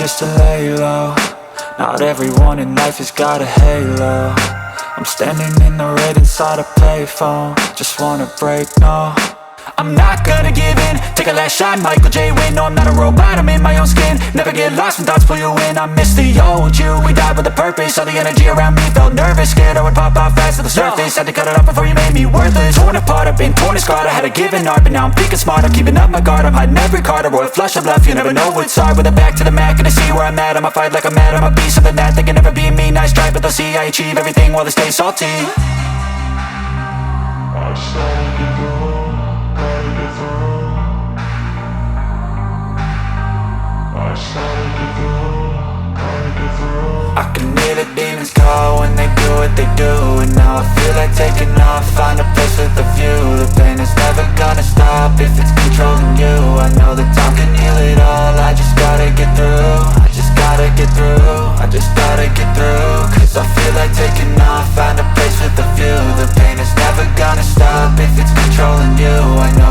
just to lay low. Not everyone in life has got a halo. I'm standing in the red inside a payphone. Just wanna break, no, I'm not gonna give in. Take a last shot, Michael J. Win. No, I'm not a robot, I'm in my own skin. Never get lost when thoughts pull you in. I miss the old you, we died with a purpose. All the energy around me felt nervous. Scared I would pop out fast to the surface. Had to cut it off before you made me worthless. Torn apart, I've been torn and scarred. I had a given art, but now I'm thinking smart. I'm keeping up my guard, I'm hiding every card. A royal flush of left, you never know what's hard. With a back to the mat, gonna see where I'm at. I'ma fight like I'm mad, I'ma be something that they can never be me. Nice try, but they'll see I achieve everything while they stay salty. I can hear the demons call when they do what they do. And now I feel like taking off, find a place with a view. The pain is never gonna stop if it's controlling you. I know that time can heal it all, I just gotta get through. I just gotta get through, I just gotta get through. Cause I feel like taking off, find a place with a view. The pain is never gonna stop if it's controlling you. I know